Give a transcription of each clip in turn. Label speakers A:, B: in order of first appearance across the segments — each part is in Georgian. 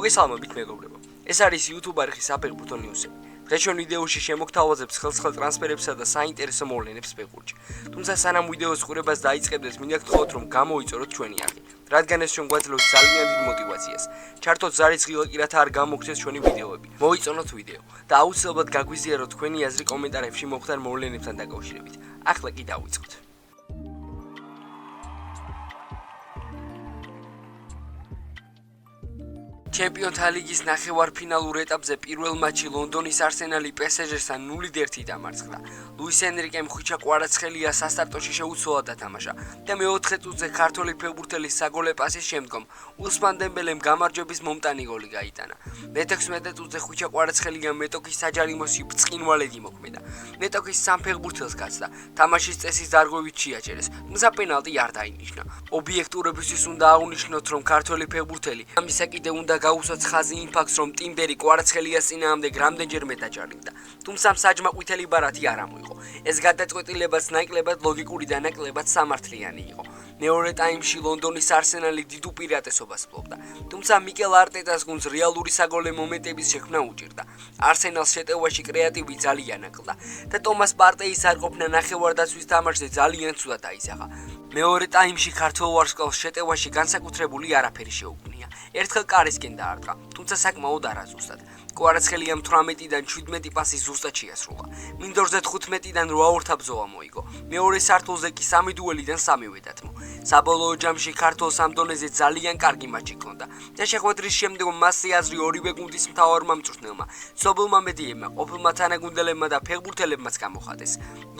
A: მოგესალმებით მეგობრებო. ეს არის YouTube არხი საფეხბურთო ნიუსები. დღეს ჩვენ ვიდეოში შემოგთავაზებთ ხელსხელ ტრანსფერებსა და საინტერესო მოვლენებს ფეხბურთში. თუმცა სანამ ვიდეოს ყურებას დაიწყებდეთ, მინდა გთხოვოთ რომ გამოიწოროთ ჩვენი არხი, რადგან ეს ჩვენ გვაძლევს ძალიან დიდ мотивაციას. ჩართოთ ზარის ღილაკი, რათა არ გამოგცეს ჩვენი ვიდეოები. მოიწონოთ ვიდეო და აუცილებლად გაგვიზიაროთ თქვენი აზრი კომენტარებში მოხდარ მოვლენებთან დაკავშირებით. ახლა კი დავიწყოთ. ჩემპიონთა ლიგის ნახევარფინალურ ეტაპზე პირველ მატჩში ლონდონის არსენალი PSG-სთან 0-1 დამარცხდა. ლუის ენრიკემ ხვიჩა კვარაცხელია სასტარტოში შეუცვალა დათამაშა და მეოთხე წუთზე ქართველი ფეხბურთელის საგოლე პასის შემდგომ უსმან დემბელემ გამარჯვების მომტანი გოლი გაიტანა. მე-16 წუთზე ხვიჩა კვარაცხელია მეტოქის საჯარიმოში ბრწყინვალედ იმოქმედა. მეტოქის სამ ფეხბურთელს გაცდა, თამაშის წესის დარღვევით შეაჩერეს, თუმცა პენალტი არ დაინიშნა. ობიექტურებისთვის უნდა აღვნიშნოთ, რომ ქართველი ფეხბურთელი ამისა კიდე უნდა გაუსვათ ხაზი იმ ფაქტს, რომ ტიმბერი კვარაცხელიას წინააღმდეგ რამდენჯერმე დაჭარბდა, თუმცა საჯმა ყვითელი ბარათი არ ამოიღო. ეს გადაწყვეტილებაც ნაკლებად ლოგიკური და ნაკლებად სამართლიანი იყო. მეორე ტაიმში ლონდონის არსენალი დიდ უპირატესობას ფლობდა, თუმცა მიკელ არტეტას გუნდს რეალური საგოლე მომენტების შექმნა უჭირდა. არსენალს შეტევაში კრეატივი ძალიან აკლდა და ტომას პარტეის არყოფნა ნახევარდაცვის თამაშზე ძალიან ცუდად დაისახა. მეორე ტაიმში ქართველ ვარსკვლავს შეტევაში განსაკუთრებული არაფერი შეუქმნია. ერთხელ კარისკენ დაარტყა, თუმცა საკმაოდ არაზუსტად. კვარაცხელიამ 18-დან 17 პასი ზუსტად შეასრულა. მინდორზე 15-დან 8 ბრძოლა მოიგო. მეორე სართულზე კი 3 დუელიდან 3-ვე დათმო. საბოლოო ჯამში ქართველ სამდონეზე ძალიან კარგი მატჩი ჰქონდა და შეხვედრის შემდეგ მასზე აზრი ორივე გუნდის მთავარმა მწვრთნელმა, ცნობილმა მედიებმა, ყოფილმა თანაგუნდელებმა და ფეხბურთელებმაც გამოხატეს.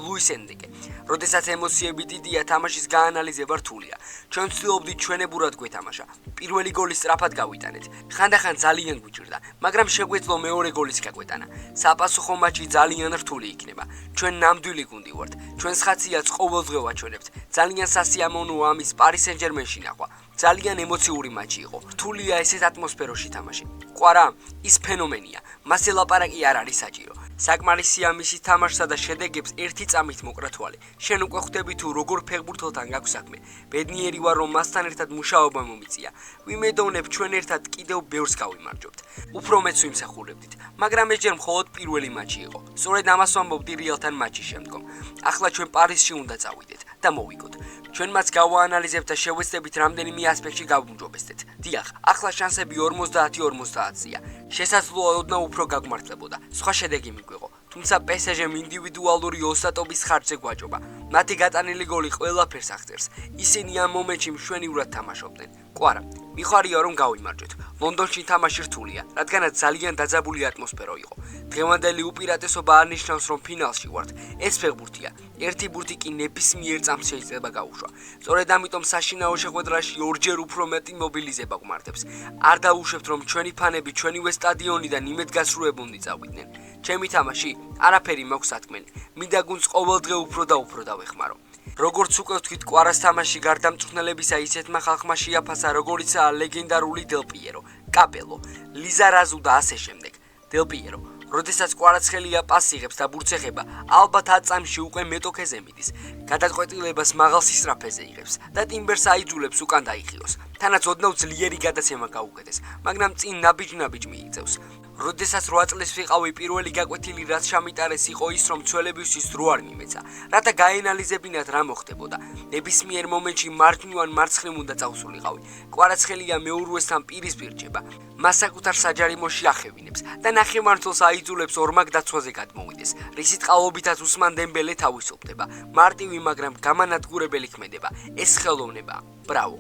A: ლუის ენრიკე: როდესაც ემოციები დიდია, თამაშის გაანალიზება რთულია. ჩვენ ვცდილობდით ჩვენებურად გვეთამაშა. პირველი გოლი სწრაფად გავიტანეთ. ხანდახან ძალიან გვიჭირდა, მაგრამ შეგვეძლო მეორე გოლის გაგვეტანა. საპასუხო მატჩი ძალიან რთული იქნება. ჩვენ ნამდვილი გუნდი ვართ. ჩვენს ხაციას ყოველდღე ვაჩვენებთ. ძალიან სასიამოვნოა ამის პარი სენ-ჟერმენში ნახვა. ძალიან ემოციური მატჩი იყო. რთულია ესეთ ატმოსფეროში თამაში. კვარა ის ფენომენია. მასზე ლაპარაკი არ არის საჭირო. საკმარისია მისი თამაშსა და შედეგებს ერთი წამით მოკრა თვალი. შენ უკვე ხვდები თუ როგორ ფეხბურთელთან გაქვს საქმე. ბედნიერი ვარ, რომ მასთან ერთად მუშაობა მომიწია. ვიმედოვნებ ჩვენ ერთად კიდევ ბევრს გავიმარჯვებთ. უფრო მეც ვიმსახურებდით, მაგრამ ეს ჯერ მხოლოდ პირველი მატჩი იყო. სწორედ ამას ვამბობდი რეალთან მატჩის შემდგომ. ახლა ჩვენ პარიზში უნდა წავიდეთ და მოვიგოთ. ჩვენ მას გავაანალიზებთ და შევეცდებით რამდენიმე ასპექტში გავუმჯობესდეთ. დიახ, ახლა შანსები 50-50-ია. შესაძლოა ოდნავ უფრო გაგმართლებოდა. სხვა შედეგი მიგვიღო. თუმცა PSG-მ ინდივიდუალური ოსტატობის ხარჯზე გვაჭობა. მათი გატანილი გოლი ყველაფერს აღწერს. ისინი ამ მომენტში მშვენივრად თამაშობდნენ. კვარა, მიხარია რომ გავიმარჯვეთ. ლონდონში თამაში რთულია, რადგანაც ძალიან დაძაბული ატმოსფერო იყო. დღევანდელი უპირატესობა არნიშნავს, რომ ფინალში ვართ. ეს ფეხბურთია. ერთი ბურთი კი ნებისმიერ წამს შეიძლება გაუშვა. სწორედ ამიტომ საშინაო შეხვედრაში ორჯერ უფრო მეტი მობილიზება გვმართებს. არ დაუშვებთ, რომ ჩვენი ფანები ჩვენივე სტადიონიდან იმედგასრულებულნი წავიდნენ. ჩემი თამაში არაფერი მაქვს სათქმელი. მინდა გუნდს ყოველდღე უფრო და უფრო დავეხმარო. როგორც უკვე ვთქვით, კვარას თამაში გარდა მწვრთნელებისა ისეთმა ხალხმა შეაფასა, როგორიცაა ლეგენდარული დელ პიერო, კაპელო, ლიზარაზუ და ასე შემდეგ. დელ პიერო: როდესაც კვარაცხელია პასს იღებს და ბურთს ეხება, ალბათ 10 წამში უკვე მეტოქეზე მიდის. გადაწყვეტილებას მაღალ სისწრაფეზე იღებს და ტიმბერს აიძულებს უკან დაიხიოს. თანაც ოდნავ ძლიერი გადაცემა გაუკეთეს, მაგრამ წინ ნაბიჯ მიიწევს. როდესაც 8 წლის ვიყავი, პირველი გაკვეთილი რაც ჩამიტარეს იყო ის, რომ ცველებისთვის დრო არ მიმეცა, რათა გაენალიზებინათ რა მოხდებოდა. ნებისმიერ მომენტში მარჯვნივ ან მარცხნივ უნდა წავსულიყავი. კვარაცხელია მეურვესთან პირისპირ რჩება. მას საკუთარ საჯარიმოში ახევინებს და ნახევარმცველს აიძულებს ორმაგ დაცვაზე გადმოვიდეს, რისი წყალობითაც უსმან დემბელე თავისუფლდება. მარტივი, მაგრამ გამანადგურებელი ქმედება. ეს ხელოვნებაა. ბრავო.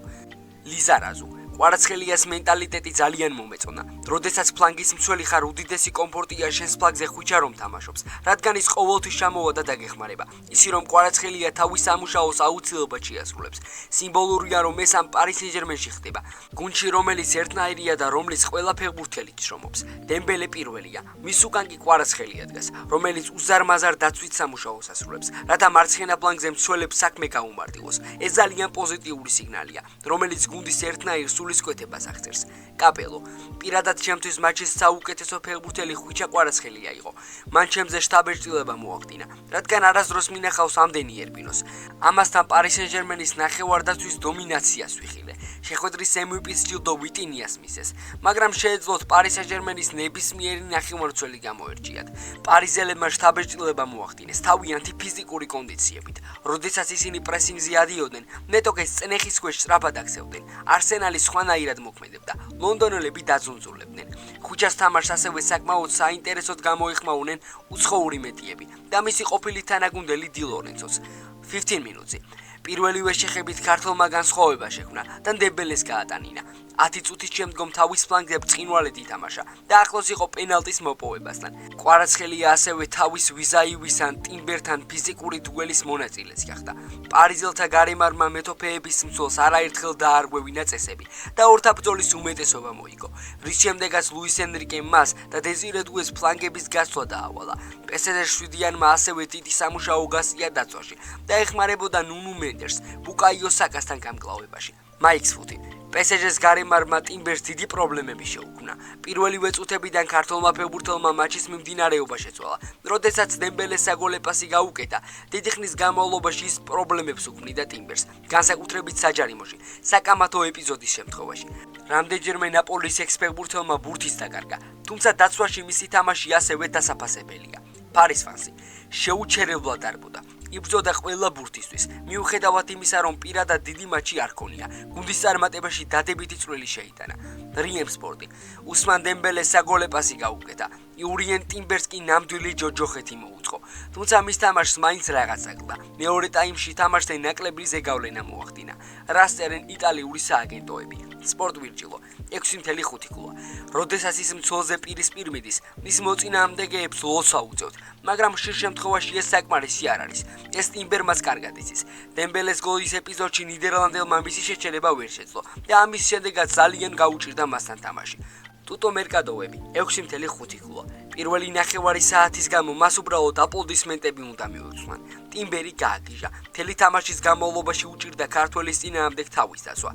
A: ლიზარაზუ: კვარაცხელიას მენტალიტეტი ძალიან მომეწონა. როდესაც ფლანგის მცველი ხარ, უდიდესი კომფორტია შენს ფლანგზე ხვიჩა რომ თამაშობს, რადგან ის ყოველთვის ჩამოვა და დაგეხმარება. ისი რომ კვარაცხელია თავის სამუშაოს აუცილებლად შეასრულებს. სიმბოლურია, რომ ეს ამ პარი სენ-ჟერმენში ხდება. გუნდში რომელიც ერთნაირია და რომლის ყველა ფეხბურთელი შრომობს. დემბელე პირველია, მის უკან კი კვარაცხელია დგას, რომელიც უზარმაზარ დაცვით სამუშაოს ასრულებს, რათა მარცხენა ფლანგზე მცველებს საქმე გაუმარტივოს. ეს ძალიან პოზიტიური სიგნალია, რომელიც გუნდის ერთნაირ სულისკვეთებას აღწერს. კაპელო: პირადად ჩემთვის მატჩის საუკეთესო ფეხბურთელი ხვიჩა კვარაცხელია იყო. მან ჩემზე შთაბეჭდილება მოახდინა, რადგან არასდროს მინახავს ამდენი ერბინოს. ამასთან პარი სენ-ჟერმენის ნახევარდაცვის დომინაციას ვიხილე. შეხვედრის MVP-ს ჯილდო ვიტინიას მისცეს, მაგრამ შეეძლოთ პარი სენ-ჟერმენის ნებისმიერი ნახევარმცველი გამოერჩიათ. პარიზელებმა შთაბეჭდილება მოახდინეს თავიანთი ფიზიკური კონდიციებით. როდესაც ისინი პრესინგზე ადიოდნენ, ნეტოკეს წნეხის ქვეშ სწრაფად აქცევდნენ. არსენალი სხვანაირად მოქმედებდა. ლონდონელები დაძუნწულებდნენ. ხვიჩას თამაშს ასევე საკმაოდ საინტერესოდ გამოიხმაურნენ უცხოური მედიები და მისი ყოფილი თანაგუნდელი დი ლორენცოც. 15 მინუტზე პირველივე შეხებით ქართულმა განსხვავება შექმნა და დებელეს გაატანინა. 10 წუთის შემდგომ თავის ფლანგზე ბრწყინვალედ ითამაშა და ახლოს იყო პენალტის მოპოვებასთან. კვარაცხელია ასევე თავის ვიზაივისთან ტიმბერთან ფიზიკური დუელის მონაწილეც გახდა. პარიზელთა გარემარმა მეტოფეების მცველს არაერთხელ დაარღვევინა წესები და ორთაბრძოლის უმეტესობა მოიგო, რის შემდეგაც ლუის ენრიკემ მას და დეზირე დუეს ფლანგების გასვლა დაავალა. პესეჟ 7-იანმა ასევე დიდი სამუშაო გასწია დაცვაში და ეხმარებოდა ნუნუ მენდერს ბუკაიო საკასთან გამკლავებაში. მაიქს ფუთი პესეჟეს გარემარმა ტიმბერს დიდი პრობლემები შეუქმნა. პირველივე წუთებიდან ქართულმა ფეხბურთელმა მატჩის მიმდინარეობა შეცვალა. როდესაც დებელეს საგოლე პასი გაუკეთა, დიდი ხნის განმავლობაში ის პრობლემებს უქმნიდა ტიმბერს, განსაკუთრებით საჯარიმოში, საკამათო ეპიზოდის შემთხვევაში. რამდენჯერმე ნაპოლის ექს-ფეხბურთელმა ბურთის დაკარგა, თუმცა დაცვაში მისი თამაში ასევე დასაფასებელია. პარის ფანსი შეუჩერებლად დარბოდა. იბრძოდა ყველა ბურთისთვის, მიუხედავად იმისა, რომ პირადად დიდი მატჩი არ ქონია. გუნდის წარმატებაში დადებითი წვლილი შეიტანა. რიემ სპორტი უსმან დებელეს საგოლე პასი გაუკეთა. იურიენ ტიმბერს კი ნამდვილი ჯოჯოხეთი მოუწყო, თუმცა მის თამაშს მაინც რაღაც აკლდა. მეორე ტაიმში თამაშზე ნაკლები ზეგავლენა მოახდინა. რას წერენ იტალიური სააგენტოები. სპორტ ვირჯილო 6.5 ქულა. როდესაც ის მცველზე პირისპირ მიდის, მის მოწინააღმდეგეებს ლოცვა უწევთ, მაგრამ ხშირ შემთხვევაში ეს საკმარისი არ არის. ეს ტიმბერმაც კარგად იცის. დებელეს გოლის ეპიზოდში ნიდერლანდებმა მისი შეჩერება ვერ შეძლო და ამის შედეგად ძალიან გაუჭირდა მასთან თამაში. ტუტო მერკადოები 6.5 ქულა. პირველი ნახევარი საათის გამო მას უბრალოდ აპლოდისმენტები უნდა მიუძღვნან. ტიმბერი გააგიჟა. მთელი თამაშის განმავლობაში უჭირდა ქართველის წინააღმდეგ თავის დაცვა.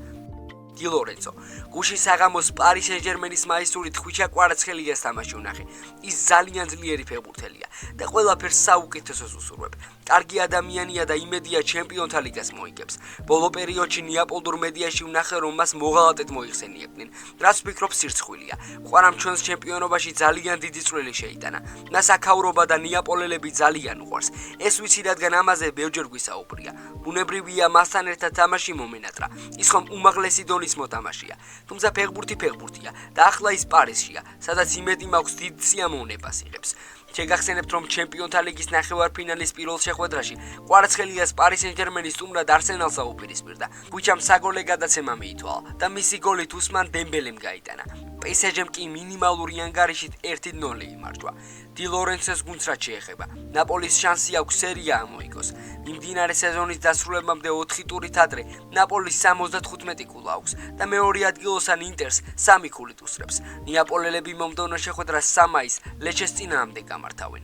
A: დი ლორენცო გუშინ საღამოს პარი სენ-ჟერმენის მაისურით ხვიჩა კვარაცხელიას თამაში უნახე. ის ძალიან ძლიერი ფეხბურთელია და ყველაფერს საუკეთესოს უსურვებ. კარგი ადამიანია და იმედია ჩემპიონთა ლიგას მოიგებს. ბოლო პერიოდში ნეაპოლურ მედიაში ვნახე, რომ მას მოღალატედ მოიხსენიებდნენ, რაც ვფიქრობ სირცხვილია. ყვარამ ჩვენს ჩემპიონობაში ძალიან დიდი წვლილი შეიტანა. მას აქაურობა და ნეაპოლელები ძალიან უყვარს. ეს ვიცი, რადგან ამაზე ბევრჯერ გვისაუბრია. ბუნებრივია მასთან ერთად თამაში მომენატრა. ის ხომ უმაღლესი დონის მოთამაშეა, თუმცა ფეხბურთია და ახლა ის პარიზშია, სადაც იმედი მაქვს დიდ სიამოვნებას იღებს. შეგახსენებთ, რომ ჩემპიონთა ლიგის ნახევარფინალის პირველ შეხვედრაში კვარაცხელიას პარი სენ-ჟერმენი სტუმრად არსენალს აუპირისპირდა. ხვიჩამ საგოლე გადაცემა მიითვალა და მისი გოლით უსმან დებელემ გაიტანა. პესეჟემ კი მინიმალური ანგარიშით 1-0 იმარჯვა. დი ლორენცოს გუნდს რაც შეეხება, ნაპოლის შანსი აქვს სერია ამოიგოს. მიმდინარე სეზონის დასრულებამდე 4 ტურით ადრე ნაპოლის 75 ქულა აქვს და მეორე ადგილოსან ინტერს 3 ქულით უსწრებს. ნეაპოლელები მომდევნო შეხვედრას 3 მაისს ლეჩეს წინააღმდეგ გამართავენ.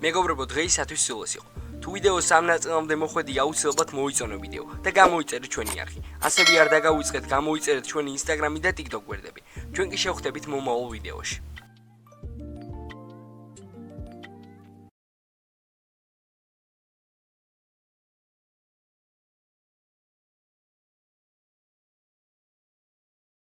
A: მეგობრებო, დღეისათვის სულ ეს იყო. თუ ვიდეოს ამ ნაწილამდე მოხვედი, აუცილებლად მოიწონო ვიდეო და გამოიწერეთ ჩვენი არხი. ასევე არ დაგავიწყეთ, გამოიწერეთ ჩვენი Instagram-ი და TikTok გვერდები. ჩვენ კი შევხვდებით მომავალ ვიდეოში.